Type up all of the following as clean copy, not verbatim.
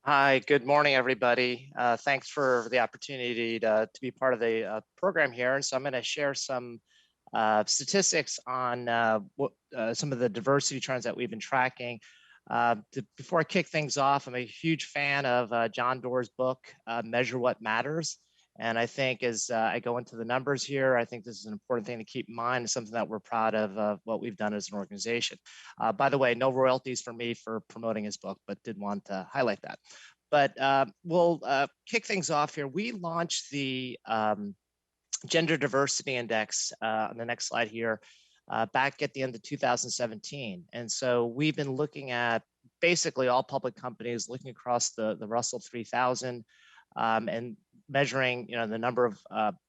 Hi, good morning, everybody. Thanks for the opportunity to be part of the program here. And so I'm going to share some statistics on some of the diversity trends that we've been tracking. Before I kick things off, I'm a huge fan of John Doerr's book, Measure What Matters. And I think as I go into the numbers here, I think this is an important thing to keep in mind. It's something that we're proud of what we've done as an organization. By the way, no royalties for me for promoting his book, but did want to highlight that. But we'll kick things off here. We launched the Gender Diversity Index on the next slide here back at the end of 2017. And so we've been looking at basically all public companies, looking across the Russell 3000 and measuring the number of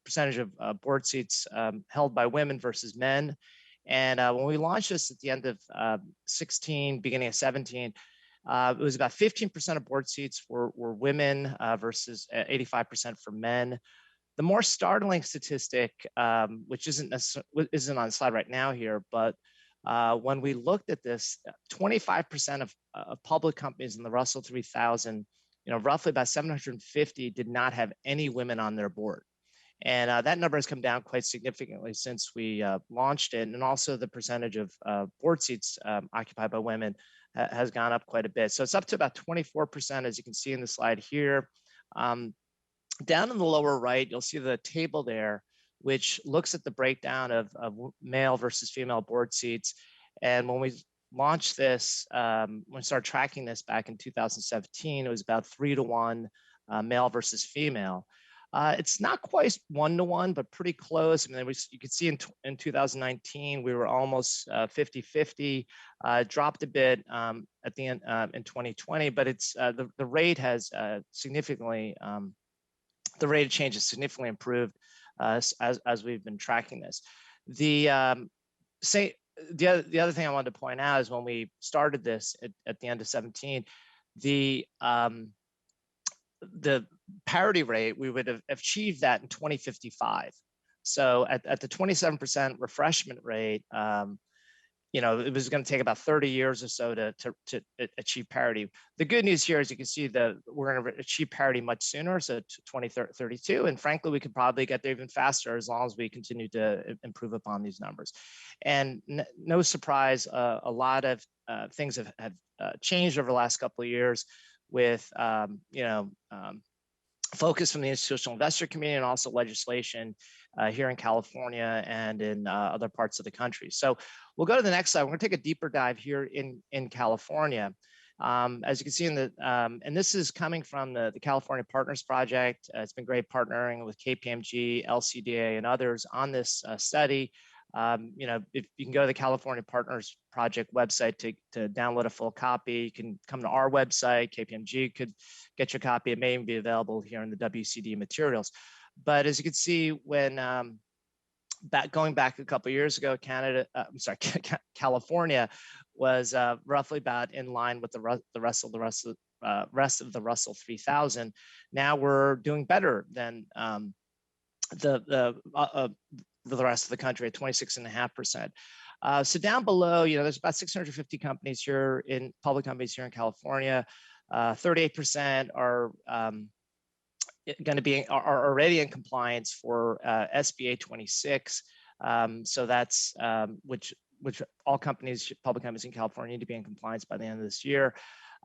percentage of board seats held by women versus men. And when we launched this at the end of 16, beginning of 17, it was about 15% of board seats were women versus 85% for men. The more startling statistic, which isn't on the slide right now here, but when we looked at this, 25% of public companies in the Russell 3000, roughly about 750 did not have any women on their board. And that number has come down quite significantly since we launched it. And also the percentage of board seats occupied by women has gone up quite a bit. So it's up to about 24%, as you can see in the slide here. Down in the lower right, you'll see the table there, which looks at the breakdown of male versus female board seats. And when we launched this, when we started tracking this back in 2017, it was about 3-to-1 male versus female. It's not quite 1-to-1, but pretty close. I mean, you could see in 2019, we were almost 50-50, dropped a bit at the end in 2020, but it's the rate has significantly, the rate of change has significantly improved as we've been tracking this. The other thing I wanted to point out is when we started this at the end of 17, the parity rate, we would have achieved that in 2055. So at the 27% refreshment rate, it was going to take about 30 years or so to achieve parity. The good news here is you can see that we're going to achieve parity much sooner, so 2032. And frankly, we could probably get there even faster as long as we continue to improve upon these numbers. And no surprise, a lot of things have changed over the last couple of years with focus from the institutional investor community and also legislation here in California and in other parts of the country. So we'll go to the next slide. We're going to take a deeper dive here in California. As you can see in the, and this is coming from the California Partners Project. It's been great partnering with KPMG, LCDA, and others on this study. If you can go to the California Partners Project website to download a full copy, you can come to our website. KPMG could get your copy. It may even be available here in the WCD materials. But as you can see, when going back a couple of years ago, California was roughly about in line with the rest of the Russell 3000. Now we're doing better than the rest of the country at 26.5%. So down below, there's about 650 companies here public companies here in California. 38% are are already in compliance for SBA 26. So that's which all public companies in California need to be in compliance by the end of this year.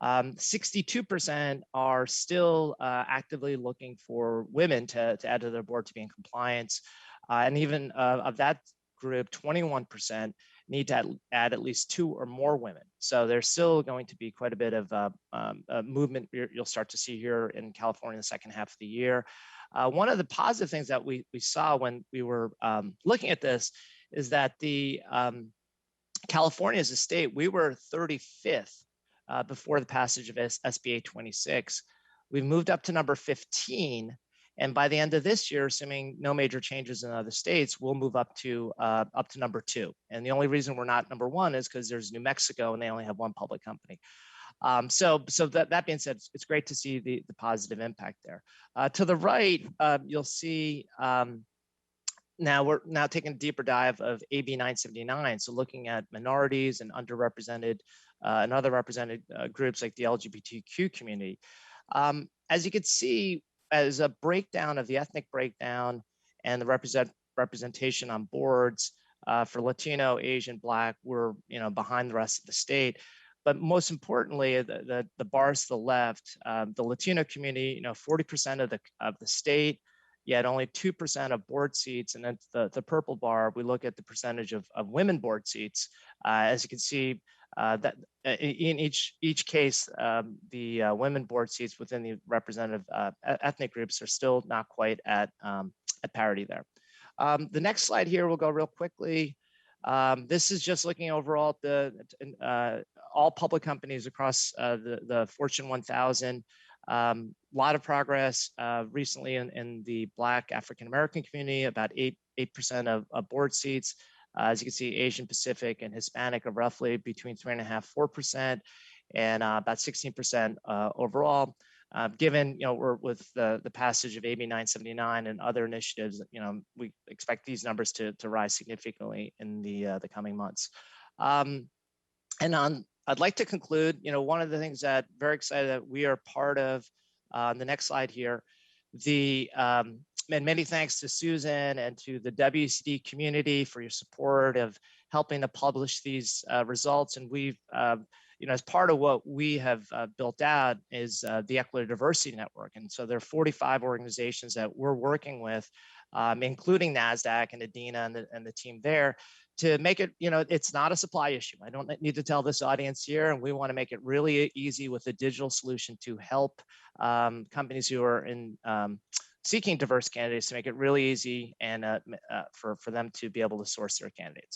62% are still actively looking for women to add to their board to be in compliance. And even of that group, 21% need to add at least 2 or more women. So there's still going to be quite a bit of movement you'll start to see here in California in the second half of the year. One of the positive things that we saw when we were looking at this is that the California as a state, we were 35th before the passage of SBA 26. We've moved up to number 15. And by the end of this year, assuming no major changes in other states, we'll move up to number 2. And the only reason we're not number 1 is because there's New Mexico and they only have 1 public company. So that being said, it's great to see the positive impact there. To the right, you'll see now we're taking a deeper dive of AB 979. So looking at minorities and underrepresented and other represented groups like the LGBTQ community. As you can see, as a breakdown of the ethnic breakdown and the representation on boards for Latino, Asian, Black, we're behind the rest of the state. But most importantly, the bars to the left, the Latino community, 40% of the state, yet only 2% of board seats. And then the purple bar, we look at the percentage of women board seats. As you can see, that in each case, the women board seats within the representative ethnic groups are still not quite at parity there. The next slide here, we'll go real quickly. This is just looking overall at all public companies across the Fortune 1000. A lot of progress recently in the Black African American community, about 8% of board seats. As you can see, Asian Pacific and Hispanic are roughly between 3.5%, 4%, and about 16% overall. Given we're with the passage of AB 979 and other initiatives, we expect these numbers to rise significantly in the coming months. I'd like to conclude. One of the things that very excited that we are part of. The next slide here, and many thanks to Susan and to the WCD community for your support of helping to publish these results. And we've, as part of what we have built out is the Equilar Diversity Network. And so there are 45 organizations that we're working with, including NASDAQ and Adina and the team there, to make it, it's not a supply issue. I don't need to tell this audience here, and we want to make it really easy with a digital solution to help companies who are seeking diverse candidates, to make it really easy and for them to be able to source their candidates.